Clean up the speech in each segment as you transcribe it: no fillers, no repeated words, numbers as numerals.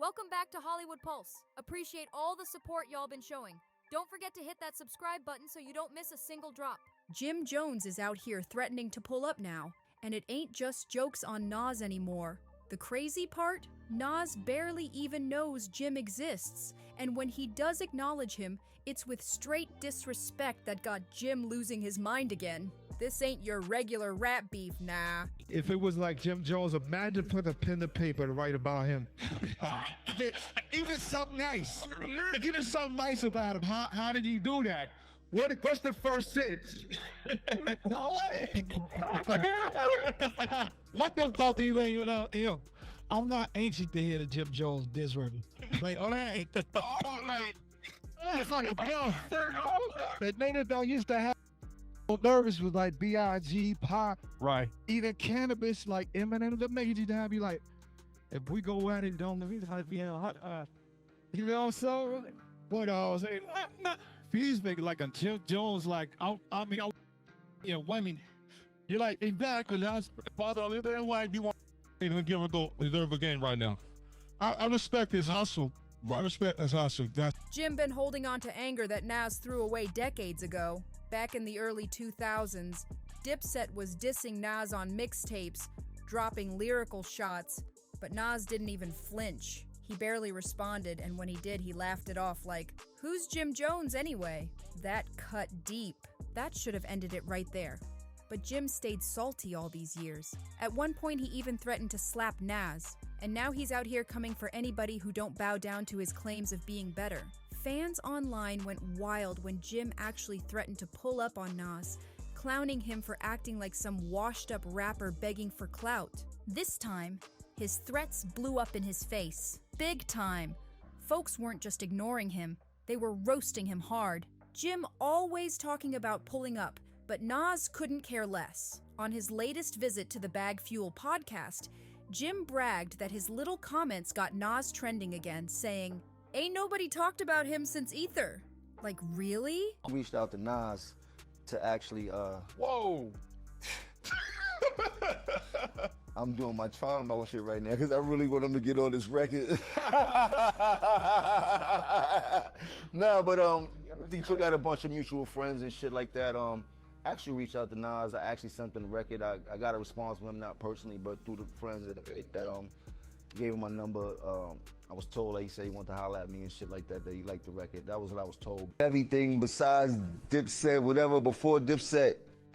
Welcome back to Hollywood Pulse. Appreciate all the support y'all been showing. Don't forget to hit that subscribe button so you don't miss a single drop. Jim Jones is out here threatening to pull up now, and it ain't just jokes on Nas anymore. The crazy part? Nas barely even knows Jim exists, and when he does acknowledge him, it's with straight disrespect that got Jim losing his mind again. This ain't your regular rap beef, nah. If it was like Jim Jones, imagine put a pen to paper to write about him. Even something nice. Give us something nice about him. How did he do that? What's the first sentence? What the fuck do you mean without him? I'm not anxious to hear the Jim Jones diss record. Like, oh, that ain't the it's like the niggas don't used to have nervous with like B.I.G. Pop, right? Even cannabis, like Eminem, the major time be like, if we go at it, don't let me be hot. You know what I'm saying? What I was saying, Feud making like a Jim Jones, like women. You're like, exactly. That's father. Then why do you want to give him a deserve a game right now? I respect his hustle. I respect his hustle. Jim been holding on to anger that Nas threw away decades ago. Back in the early 2000s, Dipset was dissing Nas on mixtapes, dropping lyrical shots, but Nas didn't even flinch. He barely responded, and when he did, he laughed it off like, who's Jim Jones anyway? That cut deep. That should have ended it right there. But Jim stayed salty all these years. At one point, he even threatened to slap Nas, and now he's out here coming for anybody who don't bow down to his claims of being better. Fans online went wild when Jim actually threatened to pull up on Nas, clowning him for acting like some washed-up rapper begging for clout. This time, his threats blew up in his face. Big time. Folks weren't just ignoring him, they were roasting him hard. Jim always talking about pulling up, but Nas couldn't care less. On his latest visit to the Bag Fuel podcast, Jim bragged that his little comments got Nas trending again, saying, ain't nobody talked about him since Ether. Like, really? I reached out to Nas to actually, Whoa! I'm doing my trying mode shit right now because I really want him to get on this record. No, but he took out a bunch of mutual friends and shit like that. Actually reached out to Nas. I actually sent him the record. I got a response from him, not personally, but through the friends that gave him my number. I was told that he said he wanted to holler at me and shit like that he liked the record. That was what I was told. Everything besides Dipset, whatever before Dipset,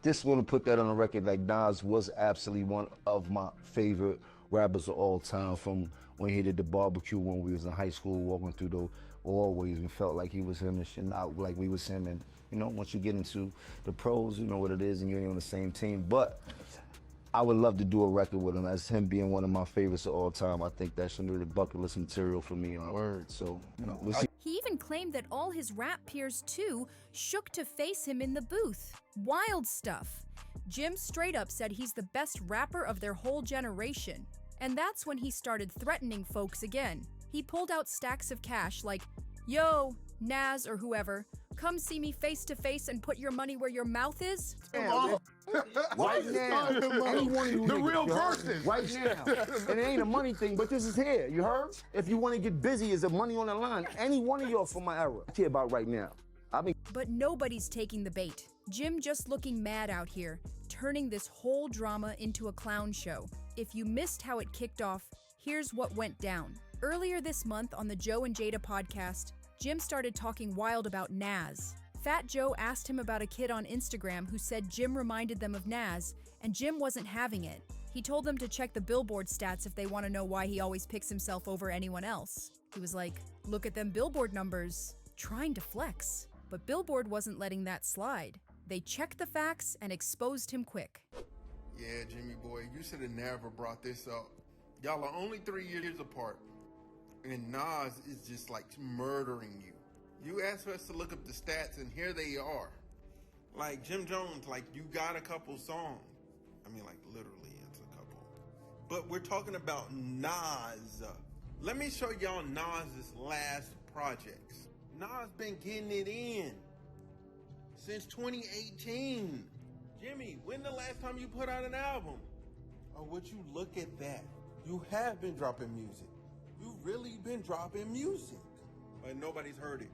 just want to put that on the record. Like, Nas was absolutely one of my favorite rappers of all time, from when he did the barbecue when we was in high school, walking through the hallways, and felt like he was him and shit, not like we was him. And you know, once you get into the pros, you know what it is, and you're on the same team. But I would love to do a record with him, as him being one of my favorites of all time. I think that's some really bucket list material for me on word. So, you know, we'll see. He even claimed that all his rap peers, too, shook to face him in the booth. Wild stuff. Jim straight up said he's the best rapper of their whole generation. And that's when he started threatening folks again. He pulled out stacks of cash like, yo, Nas or whoever, come see me face to face and put your money where your mouth is? Right now, anyone who the real person. Right now. And it ain't a money thing, but this is here, you heard? If you want to get busy, is there money on the line? Any one of y'all from my era. I care about right now. But nobody's taking the bait. Jim just looking mad out here, turning this whole drama into a clown show. If you missed how it kicked off, here's what went down. Earlier this month on the Joe and Jada podcast, Jim started talking wild about Nas. Fat Joe asked him about a kid on Instagram who said Jim reminded them of Nas, and Jim wasn't having it. He told them to check the Billboard stats if they want to know why he always picks himself over anyone else. He was like, look at them Billboard numbers, trying to flex. But Billboard wasn't letting that slide. They checked the facts and exposed him quick. Yeah, Jimmy boy, you should have never brought this up. Y'all are only 3 years apart, and Nas is just like murdering you. You asked us to look up the stats, and here they are. Like Jim Jones, like you got a couple songs. I mean, like literally, it's a couple. But we're talking about Nas. Let me show y'all Nas's last projects. Nas been getting it in since 2018. Jimmy, when the last time you put out an album? Oh, would you look at that? You have been dropping music. You really been dropping music. But nobody's heard it.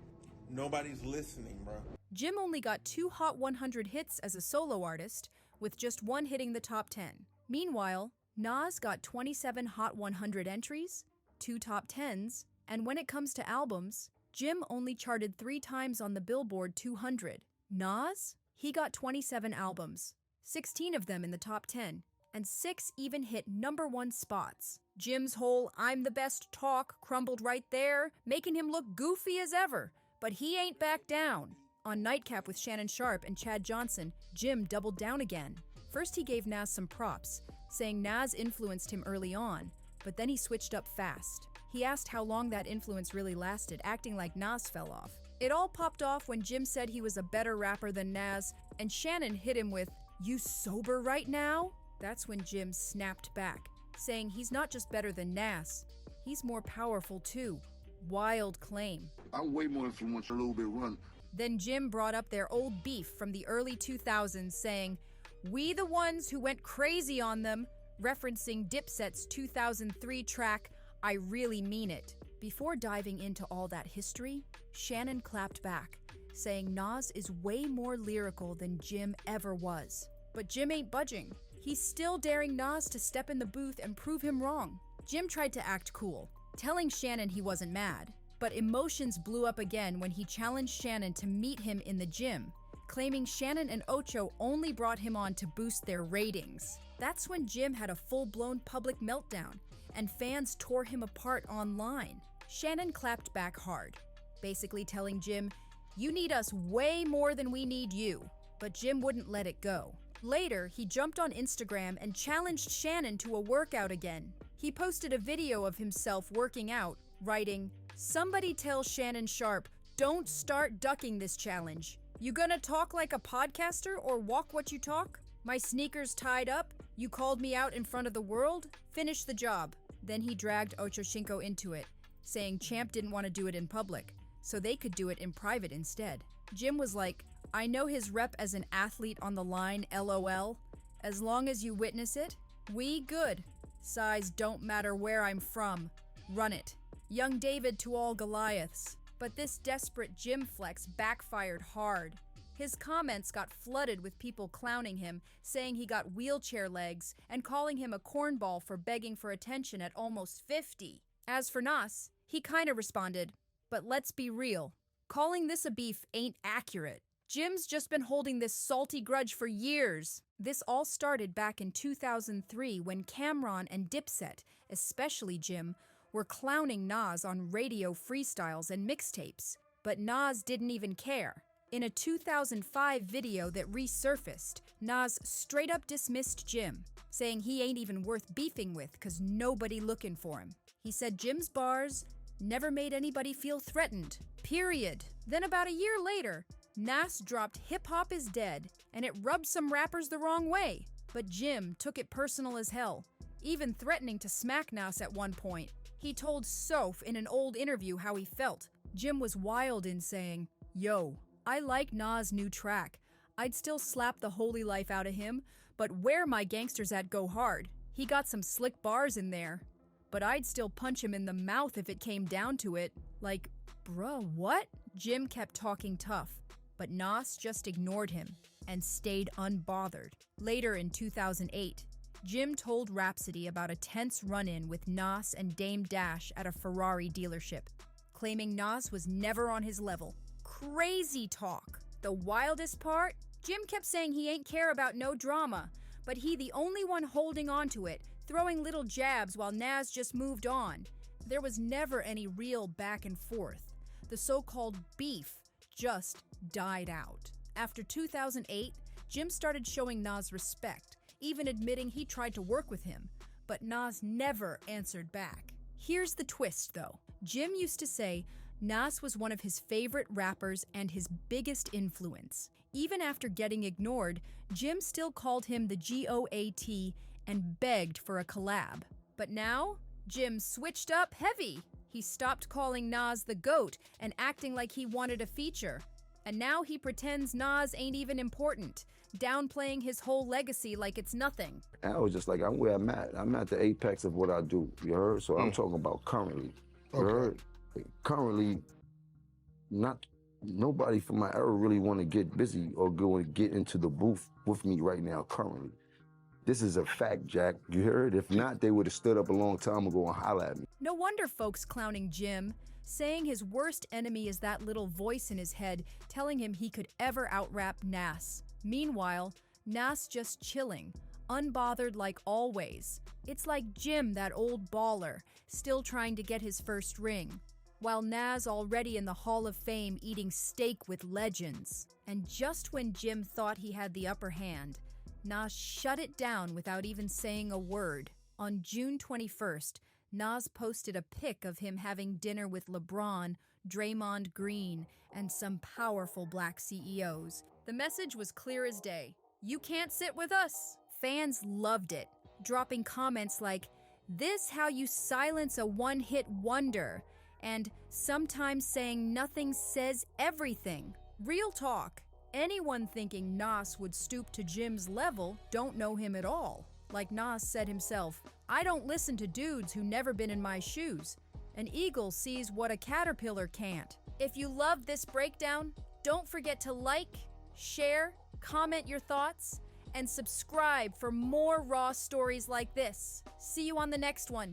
Nobody's listening, bro. Jim only got 2 Hot 100 hits as a solo artist, with just one hitting the top 10. Meanwhile, Nas got 27 Hot 100 entries, 2 top 10s, and when it comes to albums, Jim only charted 3 times on the Billboard 200. Nas? He got 27 albums, 16 of them in the top 10, and 6 even hit #1 spots. Jim's whole "I'm the best" talk crumbled right there, making him look goofy as ever, but he ain't back down. On Nightcap with Shannon Sharpe and Chad Johnson, Jim doubled down again. First he gave Nas some props, saying Nas influenced him early on, but then he switched up fast. He asked how long that influence really lasted, acting like Nas fell off. It all popped off when Jim said he was a better rapper than Nas, and Shannon hit him with, "You sober right now?" That's when Jim snapped back, saying he's not just better than Nas, he's more powerful too. Wild claim. I'm way more influential, a little bit run. Then Jim brought up their old beef from the early 2000s, saying, "We the ones who went crazy on them," referencing Dipset's 2003 track, "I Really Mean It." Before diving into all that history, Shannon clapped back, saying Nas is way more lyrical than Jim ever was. But Jim ain't budging. He's still daring Nas to step in the booth and prove him wrong. Jim tried to act cool, telling Shannon he wasn't mad. But emotions blew up again when he challenged Shannon to meet him in the gym, claiming Shannon and Ocho only brought him on to boost their ratings. That's when Jim had a full-blown public meltdown, and fans tore him apart online. Shannon clapped back hard, basically telling Jim, "You need us way more than we need you." But Jim wouldn't let it go. Later, he jumped on Instagram and challenged Shannon to a workout again. He posted a video of himself working out, writing, "Somebody tell Shannon Sharpe, don't start ducking this challenge. You gonna talk like a podcaster or walk what you talk? My sneakers tied up? You called me out in front of the world? Finish the job." Then he dragged Ocho Cinco into it, saying Champ didn't want to do it in public, so they could do it in private instead. Jim was like, "I know his rep as an athlete on the line, LOL. As long as you witness it, we good. Size don't matter where I'm from. Run it. Young David to all Goliaths." But this desperate Jim flex backfired hard. His comments got flooded with people clowning him, saying he got wheelchair legs, and calling him a cornball for begging for attention at almost 50. As for Nas, he kinda responded, "But let's be real. Calling this a beef ain't accurate. Jim's just been holding this salty grudge for years." This all started back in 2003 when Cam'ron and Dipset, especially Jim, were clowning Nas on radio freestyles and mixtapes. But Nas didn't even care. In a 2005 video that resurfaced, Nas straight up dismissed Jim, saying he ain't even worth beefing with cause nobody looking for him. He said Jim's bars never made anybody feel threatened, period. Then about a year later, Nas dropped "Hip Hop is Dead," and it rubbed some rappers the wrong way. But Jim took it personal as hell, even threatening to smack Nas at one point. He told Soph in an old interview how he felt. Jim was wild in saying, "Yo, I like Nas' new track. I'd still slap the holy life out of him, but where my gangsters at go hard. He got some slick bars in there. But I'd still punch him in the mouth if it came down to it." Like, bruh, what? Jim kept talking tough, but Nas just ignored him and stayed unbothered. Later in 2008, Jim told Rhapsody about a tense run-in with Nas and Dame Dash at a Ferrari dealership, claiming Nas was never on his level. Crazy talk. The wildest part? Jim kept saying he ain't care about no drama, but he the only one holding on to it, throwing little jabs while Nas just moved on. There was never any real back and forth. The so-called beef just died out. After 2008, Jim started showing Nas respect, even admitting he tried to work with him, but Nas never answered back. Here's the twist, though. Jim used to say Nas was one of his favorite rappers and his biggest influence. Even after getting ignored, Jim still called him the GOAT and begged for a collab. But now, Jim switched up heavy. He stopped calling Nas the GOAT and acting like he wanted a feature. And now he pretends Nas ain't even important, downplaying his whole legacy like it's nothing. I was just like, I'm where I'm at. I'm at the apex of what I do. You heard? So I'm talking about currently. You heard? Currently, nobody from my era really want to get busy or go and get into the booth with me right now, currently. This is a fact, Jack. You heard? If not, they would have stood up a long time ago and holler at me. No wonder folks clowning Jim, saying his worst enemy is that little voice in his head telling him he could ever out-rap Nas. Meanwhile, Nas just chilling, unbothered like always. It's like Jim, that old baller, still trying to get his first ring, while Nas already in the Hall of Fame eating steak with legends. And just when Jim thought he had the upper hand, Nas shut it down without even saying a word. On June 21st, Nas posted a pic of him having dinner with LeBron, Draymond Green, and some powerful black CEOs. The message was clear as day. You can't sit with us. Fans loved it, dropping comments like, "This how you silence a one-hit wonder," and sometimes saying nothing says everything. Real talk. Anyone thinking Nas would stoop to Jim's level don't know him at all. Like Nas said himself, "I don't listen to dudes who never been in my shoes. An eagle sees what a caterpillar can't." If you love this breakdown, don't forget to like, share, comment your thoughts, and subscribe for more raw stories like this. See you on the next one.